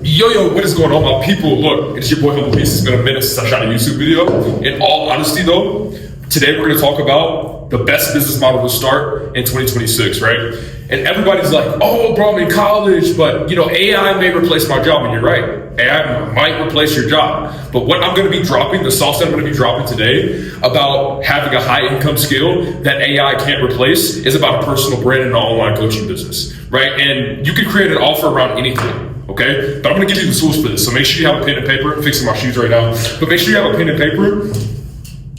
Yo, what is going on, my people? Look, it's your boy Humble Beast. It's been a minute since I shot a YouTube video. In all honesty, though, today we're going to talk about the best business model to start in 2026, right? And everybody's like, oh, bro, I'm in college, but AI may replace my job. And you're right. AI might replace your job. But what I'm going to be dropping, the sauce that I'm going to be dropping today about having a high income skill that AI can't replace is about a personal brand and an online coaching business, right? And you can create an offer around anything. Okay, but I'm gonna give you the tools for this. So make sure you have a pen and paper. I'm fixing my shoes right now, but make sure you have a pen and paper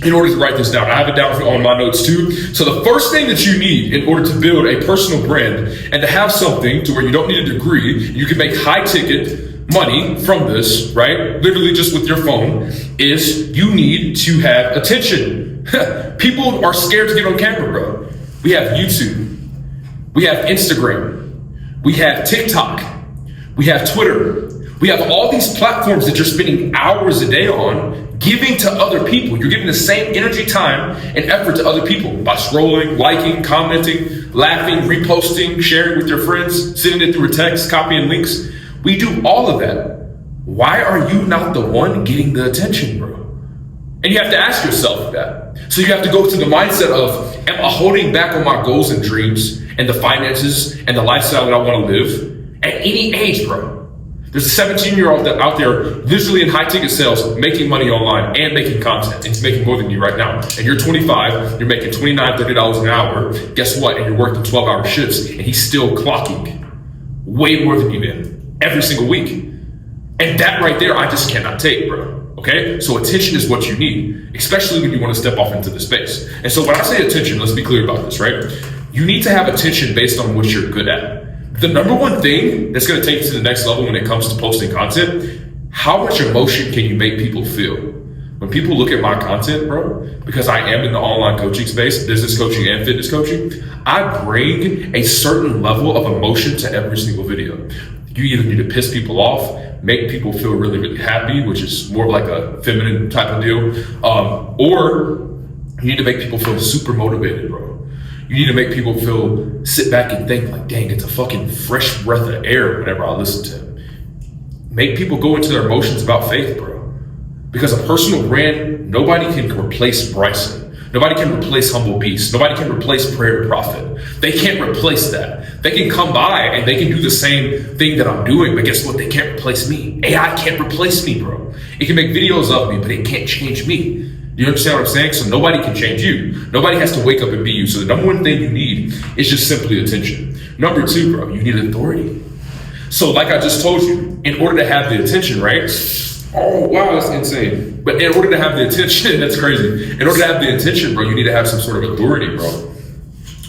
in order to write this down. I have it down on my notes too. So the first thing that you need in order to build a personal brand and to have something to where you don't need a degree, you can make high ticket money from this, right? Literally just with your phone, is you need to have attention. People are scared to get on camera, bro. We have YouTube, we have Instagram, we have TikTok, we have Twitter. We have all these platforms that you're spending hours a day on giving to other people. You're giving the same energy, time, and effort to other people by scrolling, liking, commenting, laughing, reposting, sharing with your friends, sending it through a text, copying links. We do all of that. Why are you not the one getting the attention, bro? And you have to ask yourself that. So you have to go to the mindset of, am I holding back on my goals and dreams and the finances and the lifestyle that I want to live? At any age, bro. There's a 17-year-old out there literally in high ticket sales making money online and making content. And he's making more than you right now. And you're 25, you're making $29, $30 an hour. Guess what? And you're working 12-hour shifts and he's still clocking way more than you did every single week. And that right there, I just cannot take, bro. Okay? So attention is what you need, especially when you want to step off into the space. And so when I say attention, let's be clear about this, right? You need to have attention based on what you're good at. The number one thing that's going to take you to the next level when it comes to posting content, how much emotion can you make people feel? When people look at my content, bro, because I am in the online coaching space, business coaching and fitness coaching, I bring a certain level of emotion to every single video. You either need to piss people off, make people feel really, really happy, which is more like a feminine type of deal, or you need to make people feel super motivated, bro. You need to make people sit back and think like, dang, it's a fucking fresh breath of air whenever I listen to him. Make people go into their emotions about faith, bro. Because a personal brand, nobody can replace Bryson. Nobody can replace Humble Beast. Nobody can replace Prayer to Profit. They can't replace that. They can come by and they can do the same thing that I'm doing, but guess what? They can't replace me. AI can't replace me, bro. It can make videos of me, but it can't change me. You understand what I'm saying? So nobody can change you. Nobody has to wake up and be you. So the number one thing you need is just simply attention. Number two, bro, you need authority. So like I just told you, in order to have the attention, right? Oh, wow, that's insane. But in order to have the attention, that's crazy. In order to have the attention, bro, you need to have some sort of authority, bro.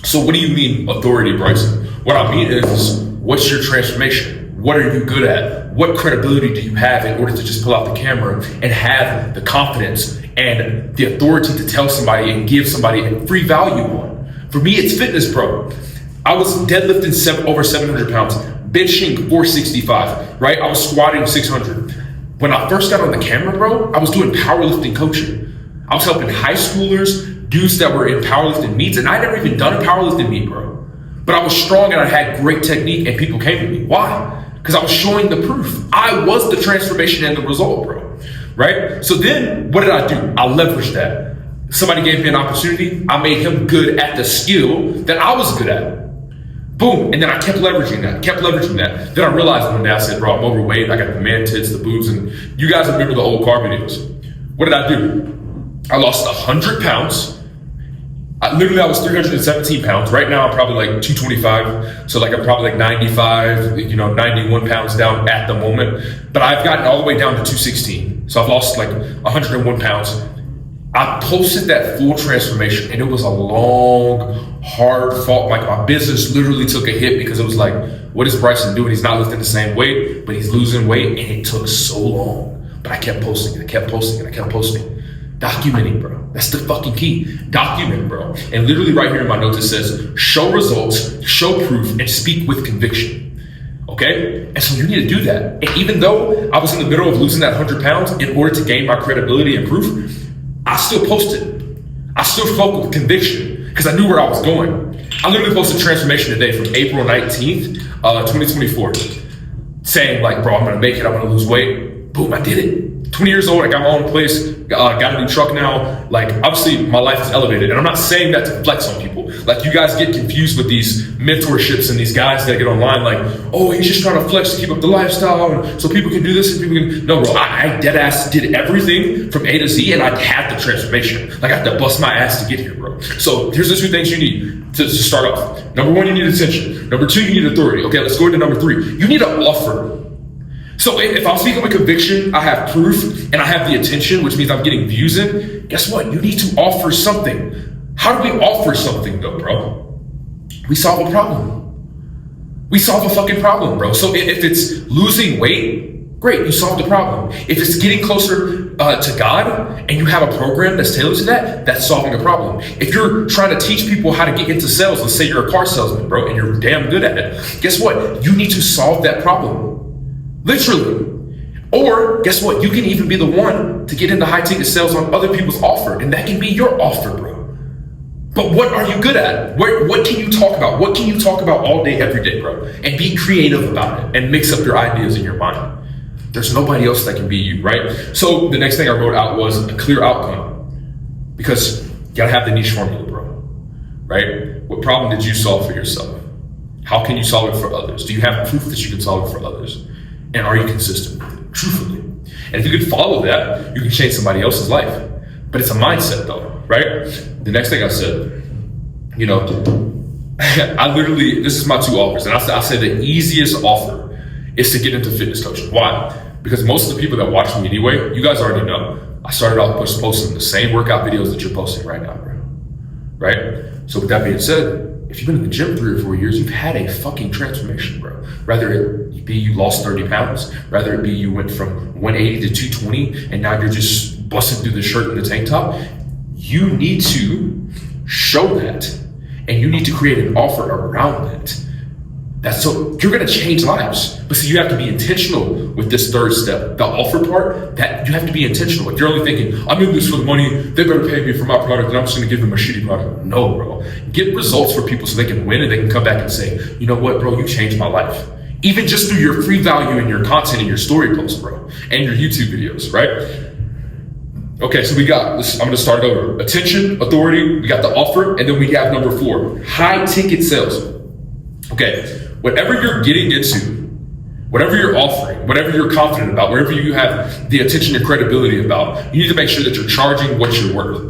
So what do you mean authority, Bryson? What I mean is, what's your transformation? What are you good at? What credibility do you have in order to just pull out the camera and have the confidence and the authority to tell somebody and give somebody a free value on? For me, it's fitness, bro. I was deadlifting over 700 pounds, benching 465, right? I was squatting 600. When I first got on the camera, bro, I was doing powerlifting coaching. I was helping high schoolers, dudes that were in powerlifting meets, and I never even done a powerlifting meet, bro. But I was strong and I had great technique and people came to me. Why? Because I was showing the proof. I was the transformation and the result, bro. Right? So then what did I do? I leveraged that. Somebody gave me an opportunity. I made him good at the skill that I was good at. Boom. And then I kept leveraging that. Then I realized one day, I said, bro, I'm overweight. I got the man tits, the boobs, and you guys remember the old car videos. What did I do? I lost 100 pounds. I was 317 pounds. Right now, I'm probably like 225. So like I'm probably like 95, 91 pounds down at the moment. But I've gotten all the way down to 216. So I've lost like 101 pounds. I posted that full transformation and it was a long, hard fought. Like my business literally took a hit because it was like, what is Bryson doing? He's not lifting the same weight, but he's losing weight. And it took so long. But I kept posting it. Documenting, bro. That's the fucking key. Document, bro. And literally right here in my notes, it says, show results, show proof, and speak with conviction. Okay? And so you need to do that. And even though I was in the middle of losing that 100 pounds in order to gain my credibility and proof, I still posted. I still spoke with conviction because I knew where I was going. I literally posted transformation today from April 19th, 2024. saying like, bro, I'm gonna make it, I'm gonna lose weight. Boom, I did it. 20 years old, I got my own place, got a new truck now. Like, obviously, my life is elevated. And I'm not saying that to flex on people. Like, you guys get confused with these mentorships and these guys that get online like, oh, he's just trying to flex to keep up the lifestyle and so people can do this and people can. No, bro, I dead ass did everything from A to Z and I had the transformation. Like, I had to bust my ass to get here, bro. So here's the 2 things you need to start off. Number 1, you need attention. Number 2, you need authority. Okay, let's go into number 3. You need an offer. So if I'm speaking with conviction, I have proof, and I have the attention, which means I'm getting views in, guess what? You need to offer something. How do we offer something though, bro? We solve a problem. We solve a fucking problem, bro. So if it's losing weight, great, you solved the problem. If it's getting closer to God and you have a program that's tailored to that, that's solving a problem. If you're trying to teach people how to get into sales, let's say you're a car salesman, bro, and you're damn good at it, guess what? You need to solve that problem. Literally. Or guess what? You can even be the one to get into high ticket sales on other people's offer, and that can be your offer, bro. But what are you good at? What can you talk about? What can you talk about all day, every day, bro? And be creative about it and mix up your ideas in your mind. There's nobody else that can be you, right? So the next thing I wrote out was a clear outcome, because you gotta have the niche formula, bro, right? What problem did you solve for yourself? How can you solve it for others? Do you have proof that you can solve it for others? And are you consistent with it, truthfully? And if you could follow that, you can change somebody else's life. But it's a mindset though, right? The next thing I said, you know, I literally, this is my 2 offers. And I say the easiest offer is to get into fitness coaching. Why? Because most of the people that watch me anyway, you guys already know, I started off posting the same workout videos that you're posting right now, bro. Right? So with that being said, if you've been in the gym 3 or 4 years, you've had a fucking transformation, bro. Rather it be you lost 30 pounds, rather it be you went from 180 to 220, and now you're just busting through the shirt and the tank top. You need to show that, and you need to create an offer around that. That's so you're gonna change lives. But see, you have to be intentional with this 3rd step, the offer part. That you have to be intentional. If you're only thinking, I'm in this for the money, they better pay me for my product, and I'm just gonna give them a shitty product. No, bro. Get results for people so they can win and they can come back and say, you know what, bro, you changed my life. Even just through your free value and your content and your story posts, bro, and your YouTube videos, right? Okay, so we got this. I'm gonna start it over. Attention, authority, we got the offer, and then we have number 4, high ticket sales. Okay. Whatever you're getting into, whatever you're offering, whatever you're confident about, wherever you have the attention and credibility about, you need to make sure that you're charging what you're worth.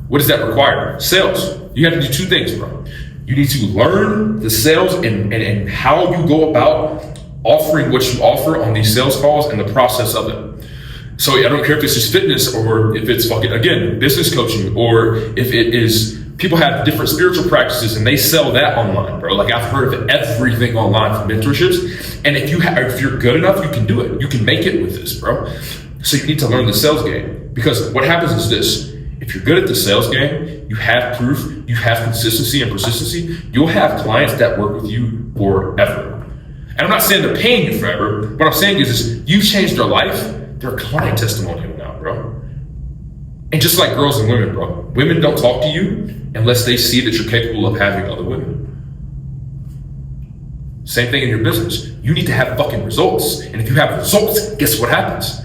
What does that require? Sales. You have to do 2 things, bro. You need to learn the sales and how you go about offering what you offer on these sales calls and the process of it. So I don't care if it's just fitness or if it's fucking, again, business coaching, or if it is, people have different spiritual practices and they sell that online, bro. Like, I've heard of everything online for mentorships. And if you're good enough, you can do it. You can make it with this, bro. So you need to learn the sales game, because what happens is this. If you're good at the sales game, you have proof, you have consistency and persistency, you'll have clients that work with you forever. And I'm not saying they're paying you forever. What I'm saying is you changed their life, they're a client testimonial now, bro. And just like girls and women, bro, women don't talk to you unless they see that you're capable of having other women. Same thing in your business. You need to have fucking results. And if you have results, guess what happens?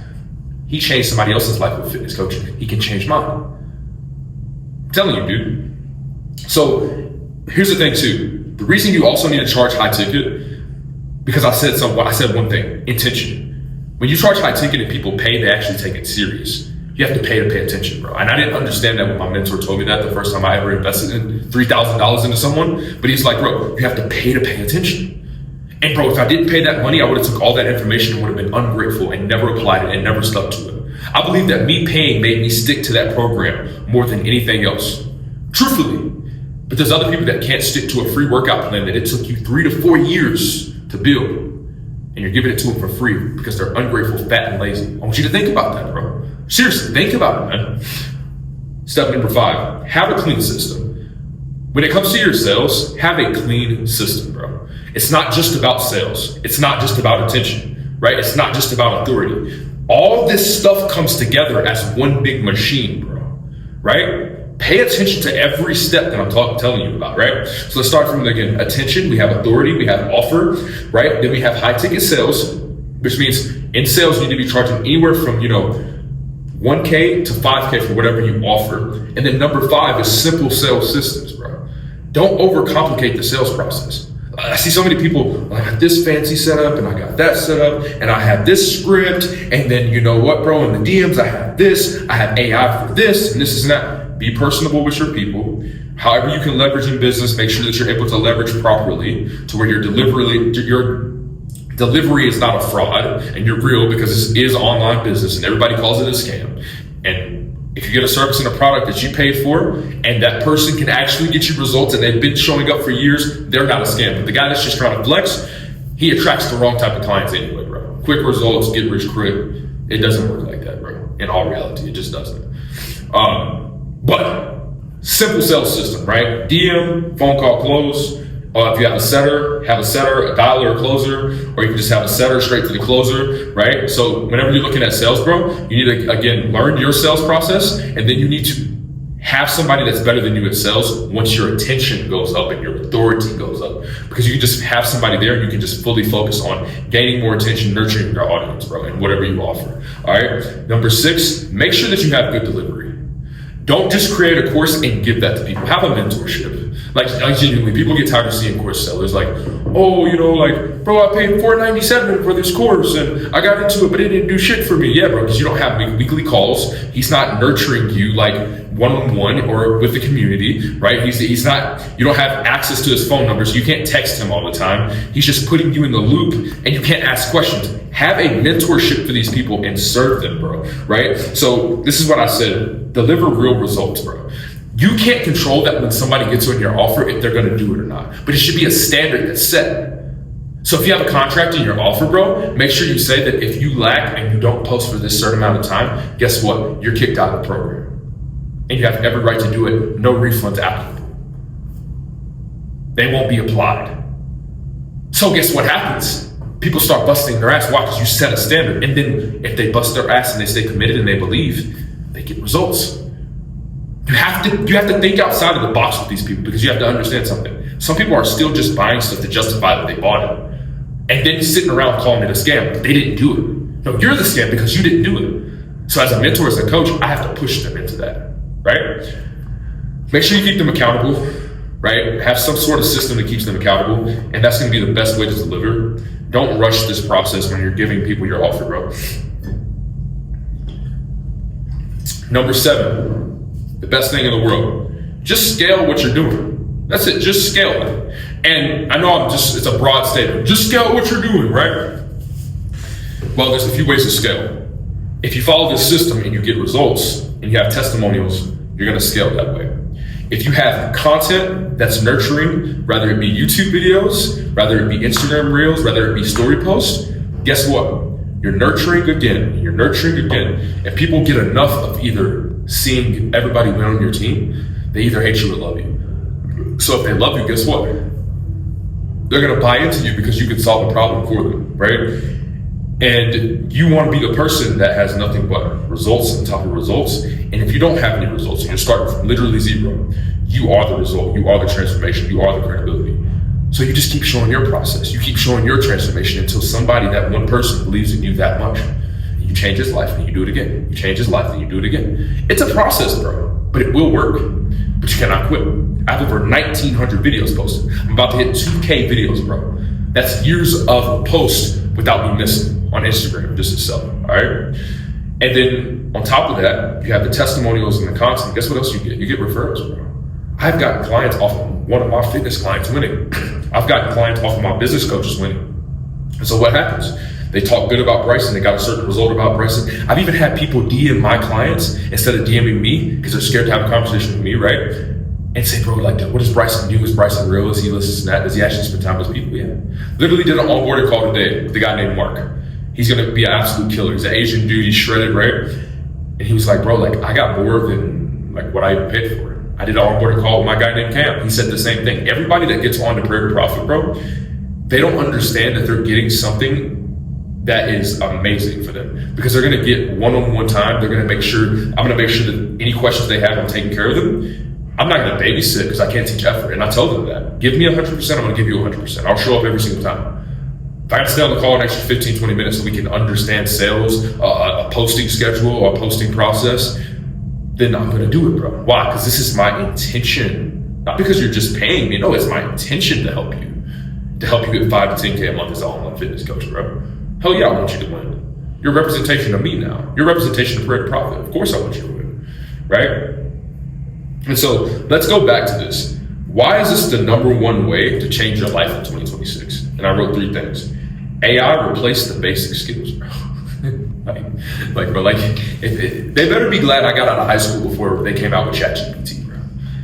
He changed somebody else's life with fitness coaching. He can change mine. I'm telling you, dude. So here's the thing too. The reason you also need to charge high ticket, because I said one thing, intention. When you charge high ticket and people pay, they actually take it serious. You have to pay attention, bro. And I didn't understand that when my mentor told me that the first time I ever invested in $3,000 into someone. But he's like, bro, you have to pay attention. And bro, if I didn't pay that money, I would have took all that information and would have been ungrateful and never applied it and never stuck to it. I believe that me paying made me stick to that program more than anything else. Truthfully. But there's other people that can't stick to a free workout plan that it took you 3 to 4 years to build. And you're giving it to them for free because they're ungrateful, fat, and lazy. I want you to think about that, bro. Seriously, think about it, man. Step number 5, have a clean system. When it comes to your sales, have a clean system, bro. It's not just about sales. It's not just about attention, right? It's not just about authority. All this stuff comes together as one big machine, bro, right? Pay attention to every step that I'm telling you about, right? So let's start from, again, attention. We have authority. We have offer, right? Then we have high ticket sales. which means in sales, you need to be charging anywhere from, 1K to 5K for whatever you offer. And then number 5 is simple sales systems, bro. Don't overcomplicate the sales process. I see so many people, I got this fancy setup and I got that setup and I have this script. And then you know what, bro, in the DMs, I have this, I have AI for this and this and that. Be personable with your people. However you can leverage in business, make sure that you're able to leverage properly to where your delivery is not a fraud and you're real, because this is online business and everybody calls it a scam. And if you get a service and a product that you paid for and that person can actually get you results and they've been showing up for years, they're not a scam. But the guy that's just trying to flex, he attracts the wrong type of clients anyway, bro. Quick results, get rich quick. It doesn't work like that, bro. In all reality, it just doesn't. But simple sales system, right? DM, phone call, close. If you have a setter, a dialer, a closer, or you can just have a setter straight to the closer, right? So whenever you're looking at sales, bro, you need to, again, learn your sales process, and then you need to have somebody that's better than you at sales once your attention goes up and your authority goes up. Because you can just have somebody there and you can just fully focus on gaining more attention, nurturing your audience, bro, and whatever you offer, all right? Number 6, make sure that you have good delivery. Don't just create a course and give that to people. Have a mentorship. Like genuinely, people get tired of seeing course sellers like, oh, bro, I paid $497 for this course and I got into it, but it didn't do shit for me. Yeah, bro, because you don't have weekly calls. He's not nurturing you like one-on-one or with the community, right? He's not, you don't have access to his phone number, so you can't text him all the time. He's just putting you in the loop and you can't ask questions. Have a mentorship for these people and serve them, bro, right? So this is what I said, deliver real results, bro. You can't control that when somebody gets on your offer if they're gonna do it or not, but it should be a standard that's set. So if you have a contract in your offer, bro, make sure you say that if you lack and you don't post for this certain amount of time, guess what? You're kicked out of the program. And you have every right to do it. No refunds applicable. They won't be applied. So guess what happens? People start busting their ass. Why? Because you set a standard. And then if they bust their ass and they stay committed and they believe, they get results. You have to think outside of the box with these people, because you have to understand something. Some people are still just buying stuff to justify that they bought it. And then sitting around calling it a scam, but they didn't do it. No, you're the scam because you didn't do it. So as a mentor, as a coach, I have to push them into that, right? Make sure you keep them accountable, right? Have some sort of system that keeps them accountable, and that's gonna be the best way to deliver. Don't rush this process when you're giving people your offer, bro. Number 7. The best thing in the world, just scale what you're doing. That's it, just scale it. And I know it's a broad statement, just scale what you're doing, right? Well, there's a few ways to scale. If you follow this system and you get results and you have testimonials, you're gonna scale that way. If you have content that's nurturing, whether it be YouTube videos, whether it be Instagram Reels, whether it be story posts, guess what? You're nurturing again, you're nurturing again. And people get enough of either seeing everybody win on your team, they either hate you or love you. So if they love you, guess what? They're gonna buy into you because you can solve a problem for them, right? And you wanna be the person that has nothing but results on top of results. And if you don't have any results, and you're starting from literally zero, you are the result, you are the transformation, you are the credibility. So you just keep showing your process, you keep showing your transformation until somebody, that one person, believes in you that much. You change his life and you do it again. You change his life and you do it again. It's a process, bro, but it will work. But you cannot quit. I have over 1,900 videos posted. I'm about to hit 2K videos, bro. That's years of posts without me missing on Instagram just itself, all right? And then on top of that, you have the testimonials and the content. Guess what else you get? You get referrals, bro. I've gotten clients off of one of my fitness clients winning. I've gotten clients off of my business coaches winning. And so what happens? They talk good about Bryson. They got a certain result about Bryson. I've even had people DM my clients instead of DMing me because they're scared to have a conversation with me, right? And say, bro, like, what does Bryson do? Is Bryson real? Is he listens to that? Does he actually spend time with people? Yeah. Literally did an onboarding call today with a guy named Mark. He's gonna be an absolute killer. He's an Asian dude. He's shredded, right? And he was like, bro, like, I got more than like what I even paid for. I did an onboarding call with my guy named Cam. He said the same thing. Everybody that gets on to Prayer to Profit, bro, they don't understand that they're getting something that is amazing for them, because they're gonna get one-on-one time. They're gonna make sure, I'm gonna make sure that any questions they have, I'm taking care of them. I'm not gonna babysit because I can't teach effort. And I tell them that. Give me 100%, I'm gonna give you 100%. I'll show up every single time. if I got to stay on the call an extra 15, 20 minutes so we can understand sales, a posting schedule, or a posting process, then I'm going to do it, bro. Why? Because this is my intention. Not because you're just paying me. No, it's my intention to help you. To help you get 5 to 10K a month as an online fitness coach, bro. Hell yeah, I want you to win. You're a representation of me now. You're a representation of Red Profit. Of course I want you to win, right? And so let's go back to this. Why is this the number one way to change your life in 2026? And I wrote 3 things. AI replaced the basic skills, bro. They better be glad I got out of high school before they came out with ChatGPT, bro.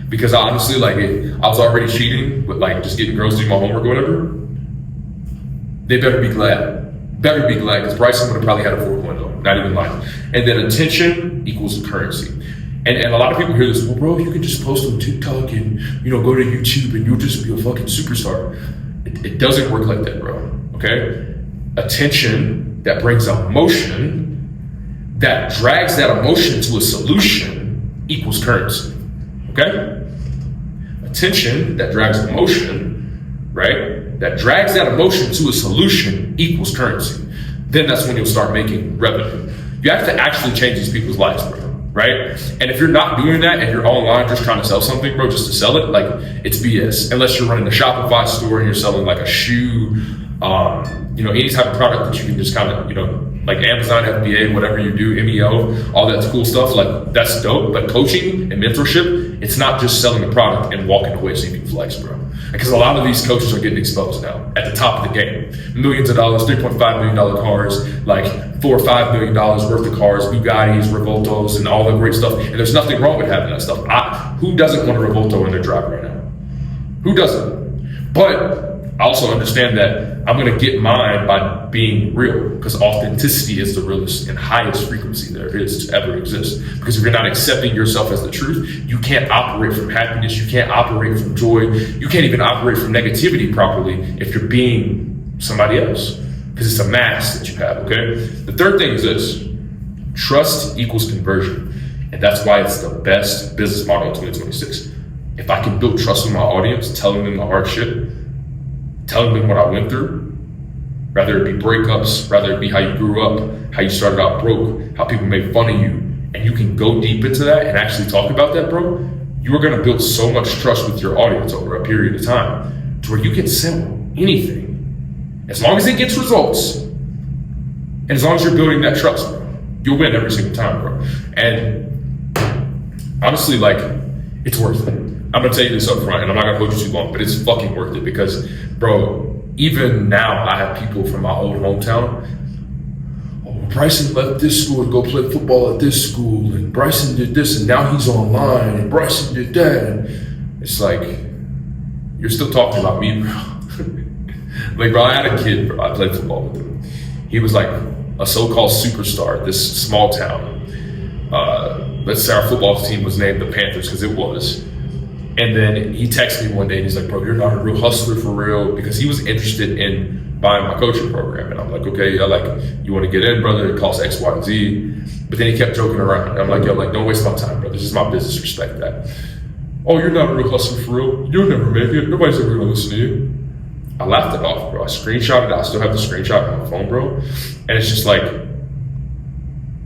Because honestly, I was already cheating with just getting girls to do my homework or whatever. They better be glad. Better be glad, because Bryson would have probably had a 4.0, not even lying. And then attention equals currency. And a lot of people hear this, well, bro, you can just post on TikTok and, go to YouTube and you'll just be a fucking superstar. It doesn't work like that, bro, okay? Attention that brings emotion, that drags that emotion to a solution equals currency, okay? Attention that drags emotion, right? That drags that emotion to a solution equals currency. Then that's when you'll start making revenue. You have to actually change these people's lives, bro. Right? And if you're not doing that and you're online just trying to sell something, bro, just to sell it, it's BS. Unless you're running a Shopify store and you're selling a shoe, any type of product that you can just kind of, like Amazon, FBA, whatever you do, MEO, all that cool stuff, that's dope. But coaching and mentorship, it's not just selling a product and walking away so you can flex, bro. Because a lot of these coaches are getting exposed now at the top of the game. Millions of dollars, $3.5 million cars, $4 or $5 million worth of cars, Bugattis, Revoltos, and all the great stuff. And there's nothing wrong with having that stuff. Who doesn't want a Revolto in their drive right now? Who doesn't? But I also understand that I'm going to get mine by being real, because authenticity is the realest and highest frequency there is to ever exist. Because if you're not accepting yourself as the truth, you can't operate from happiness, you can't operate from joy, you can't even operate from negativity properly if you're being somebody else, because it's a mask that you have, okay? The third thing is this: trust equals conversion. And that's why it's the best business model in 2026. If I can build trust with my audience, telling them the hard shit, telling them what I went through, rather it be breakups, rather it be how you grew up, how you started out broke, how people made fun of you, and you can go deep into that and actually talk about that, bro, you are going to build so much trust with your audience over a period of time to where you can sell anything. As long as it gets results, and as long as you're building that trust, bro, you'll win every single time, bro. And honestly, it's worth it. I'm going to tell you this up front, and I'm not going to hold you too long, but it's fucking worth it because, bro, even now I have people from my old hometown. Oh, Bryson left this school to go play football at this school, and Bryson did this, and now he's online, and Bryson did that. And it's you're still talking about me, bro. Bro, I had a kid, bro. I played football with him. He was a so-called superstar at this small town. Let's say our football team was named the Panthers, because it was. And then he texted me one day and he's like, bro, you're not a real hustler for real, because he was interested in buying my coaching program. And I'm like, okay, you want to get in, brother? It costs X, Y, and Z. But then he kept joking around. And I'm like, don't waste my time, bro. This is my business. Respect that. Oh, you're not a real hustler for real. You'll never make it. Nobody's ever going to listen to you. I laughed it off, bro. I screenshotted it. I still have the screenshot on my phone, bro. And it's just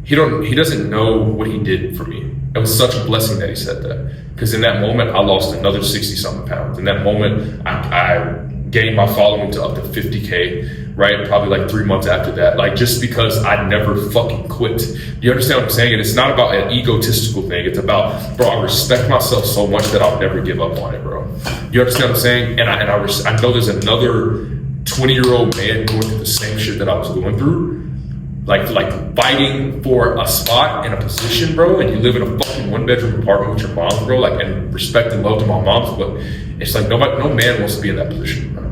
he doesn't know what he did for me. It was such a blessing that he said that. Because in that moment, I lost another 60-something pounds. In that moment, I gained my following to up to 50K, right? Probably 3 months after that. Just because I never fucking quit. You understand what I'm saying? And it's not about an egotistical thing. It's about, bro, I respect myself so much that I'll never give up on it, bro. You understand what I'm saying? And I know there's another 20-year-old man going through the same shit that I was going through. Fighting for a spot and a position, bro, and you live in a fucking 1-bedroom apartment with your mom, bro, and respect and love to my moms, but it's no man wants to be in that position, bro.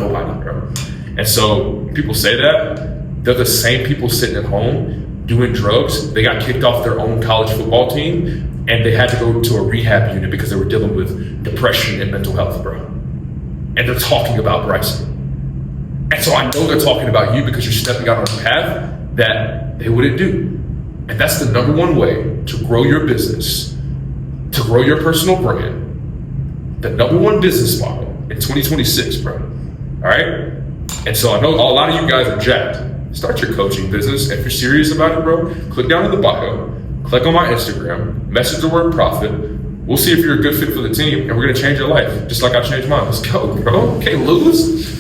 Nobody, bro. And so people say that, they're the same people sitting at home doing drugs. They got kicked off their own college football team, and they had to go to a rehab unit because they were dealing with depression and mental health, bro. And they're talking about Bryson. And so I know they're talking about you because you're stepping out on a path that they wouldn't do. And that's the number one way to grow your business, to grow your personal brand. The number one business model in 2026, bro. All right? And so I know a lot of you guys are jacked. Start your coaching business. If you're serious about it, bro, click down in the bio, click on my Instagram, message the word profit. We'll see if you're a good fit for the team, and we're going to change your life, just like I changed mine. Let's go, bro. Can't lose.